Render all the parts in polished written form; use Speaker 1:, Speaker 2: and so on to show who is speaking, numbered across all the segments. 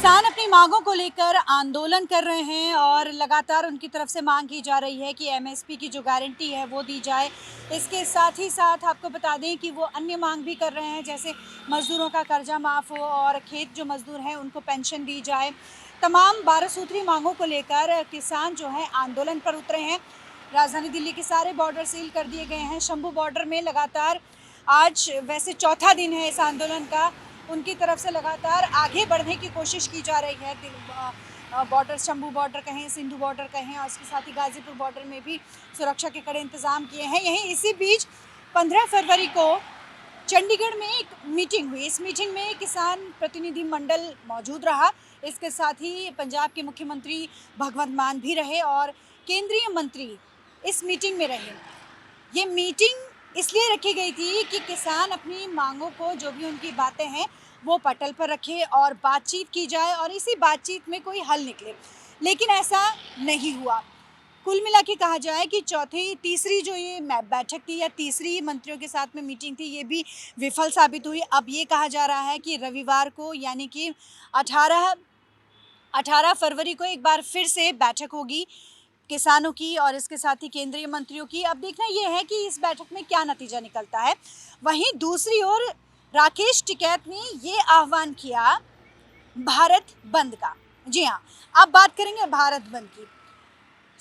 Speaker 1: किसान अपनी मांगों को लेकर आंदोलन कर रहे हैं और लगातार उनकी तरफ से मांग की जा रही है कि एमएसपी की जो गारंटी है वो दी जाए। इसके साथ ही साथ आपको बता दें कि वो अन्य मांग भी कर रहे हैं, जैसे मजदूरों का कर्जा माफ़ हो और खेत जो मजदूर हैं उनको पेंशन दी जाए। तमाम 12 सूत्री मांगों को लेकर किसान जो है आंदोलन पर उतरे हैं। राजधानी दिल्ली के सारे बॉर्डर सील कर दिए गए हैं। शंभू बॉर्डर में लगातार आज वैसे चौथा दिन है इस आंदोलन का। उनकी तरफ से लगातार आगे बढ़ने की कोशिश की जा रही है। बॉर्डर, शंभू बॉर्डर कहें, सिंधु बॉर्डर कहें, और इसके साथ ही गाजीपुर बॉर्डर में भी सुरक्षा के कड़े इंतजाम किए हैं। यहीं इसी बीच 15 फरवरी को चंडीगढ़ में एक मीटिंग हुई। इस मीटिंग में किसान प्रतिनिधि मंडल मौजूद रहा। इसके साथ ही पंजाब के मुख्यमंत्री भगवंत मान भी रहे और केंद्रीय मंत्री इस मीटिंग में रहे। ये मीटिंग इसलिए रखी गई थी कि किसान अपनी मांगों को, जो भी उनकी बातें हैं, वो पटल पर रखे और बातचीत की जाए और इसी बातचीत में कोई हल निकले, लेकिन ऐसा नहीं हुआ। कुल मिला के कहा जाए कि तीसरी जो ये बैठक थी या तीसरी मंत्रियों के साथ में मीटिंग थी, ये भी विफल साबित हुई। अब ये कहा जा रहा है कि रविवार को यानी कि 18 फरवरी को एक बार फिर से बैठक होगी किसानों की और इसके साथ ही केंद्रीय मंत्रियों की। अब देखना यह है कि इस बैठक में क्या नतीजा निकलता है। वहीं दूसरी ओर राकेश टिकैत ने ये आह्वान किया भारत बंद का। जी हाँ, अब बात करेंगे भारत बंद की।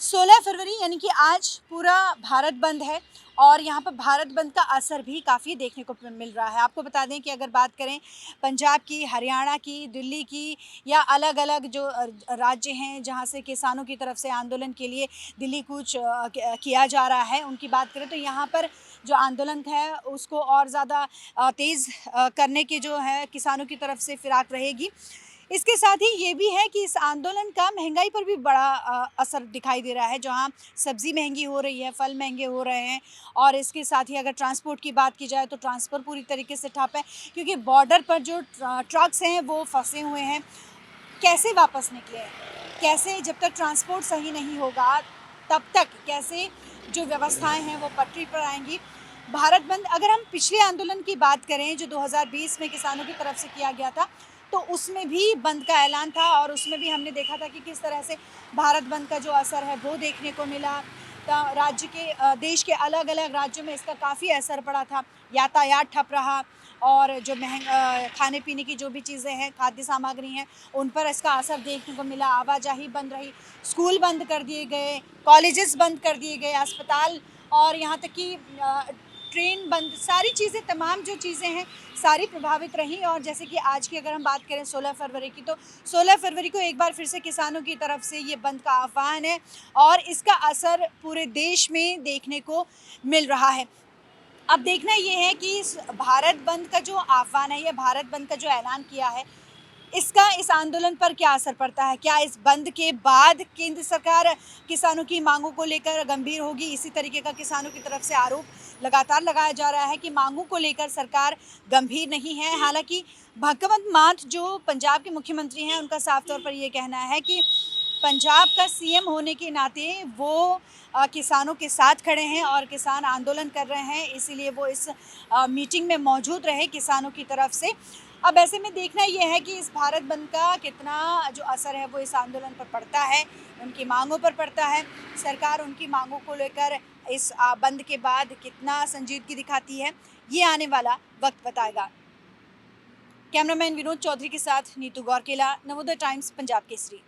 Speaker 1: 16 फरवरी यानी कि आज पूरा भारत बंद है और यहाँ पर भारत बंद का असर भी काफ़ी देखने को मिल रहा है। आपको बता दें कि अगर बात करें पंजाब की, हरियाणा की, दिल्ली की या अलग अलग जो राज्य हैं जहाँ से किसानों की तरफ से आंदोलन के लिए दिल्ली कूच किया जा रहा है, उनकी बात करें तो यहाँ पर जो आंदोलन है उसको और ज़्यादा तेज़ करने की जो है किसानों की तरफ से फिराक रहेगी। इसके साथ ही ये भी है कि इस आंदोलन का महंगाई पर भी बड़ा असर दिखाई दे रहा है। जहाँ सब्ज़ी महंगी हो रही है, फल महंगे हो रहे हैं और इसके साथ ही अगर ट्रांसपोर्ट की बात की जाए तो ट्रांसपोर्ट पूरी तरीके से ठप है, क्योंकि बॉर्डर पर जो ट्रक्स हैं वो फंसे हुए हैं। कैसे वापस निकले, कैसे, जब तक ट्रांसपोर्ट सही नहीं होगा तब तक कैसे जो व्यवस्थाएँ हैं वो पटरी पर आएंगी। भारत बंद, अगर हम पिछले आंदोलन की बात करें जो 2020 में किसानों की तरफ से किया गया था, तो उसमें भी बंद का ऐलान था और उसमें भी हमने देखा था कि किस तरह से भारत बंद का जो असर है वो देखने को मिला। राज्य के, देश के अलग अलग राज्यों में इसका काफ़ी असर पड़ा था। यातायात ठप रहा और जो खाने पीने की जो भी चीज़ें हैं, खाद्य सामग्री हैं, उन पर इसका असर देखने को मिला। आवाजाही बंद रही, स्कूल बंद कर दिए गए, कॉलेजेस बंद कर दिए गए, अस्पताल और यहाँ तक कि ट्रेन बंद, सारी चीज़ें, तमाम जो चीज़ें हैं सारी प्रभावित रहीं। और जैसे कि आज की अगर हम बात करें 16 फरवरी की, तो 16 फरवरी को एक बार फिर से किसानों की तरफ से ये बंद का आह्वान है और इसका असर पूरे देश में देखने को मिल रहा है। अब देखना ये है कि इस भारत बंद का जो आह्वान है या भारत बंद का जो ऐलान किया है, इसका इस आंदोलन पर क्या असर पड़ता है। क्या इस बंद के बाद केंद्र सरकार किसानों की मांगों को लेकर गंभीर होगी। इसी तरीके का किसानों की तरफ से आरोप लगातार लगाया जा रहा है कि मांगों को लेकर सरकार गंभीर नहीं है। हालांकि भगवंत मान जो पंजाब के मुख्यमंत्री हैं, उनका साफ तौर पर ये कहना है कि पंजाब का सीएम होने के नाते वो किसानों के साथ खड़े हैं और किसान आंदोलन कर रहे हैं, इसीलिए वो इस मीटिंग में मौजूद रहे किसानों की तरफ से। अब ऐसे में देखना ये है कि इस भारत बंद का कितना जो असर है वो इस आंदोलन पर पड़ता है, उनकी मांगों पर पड़ता है। सरकार उनकी मांगों को लेकर इस बंद के बाद कितना संजीदगी दिखाती है, ये आने वाला वक्त बताएगा। कैमरामैन विनोद चौधरी के साथ नीतू गौरकेला, नवोदय टाइम्स, पंजाब केसरी।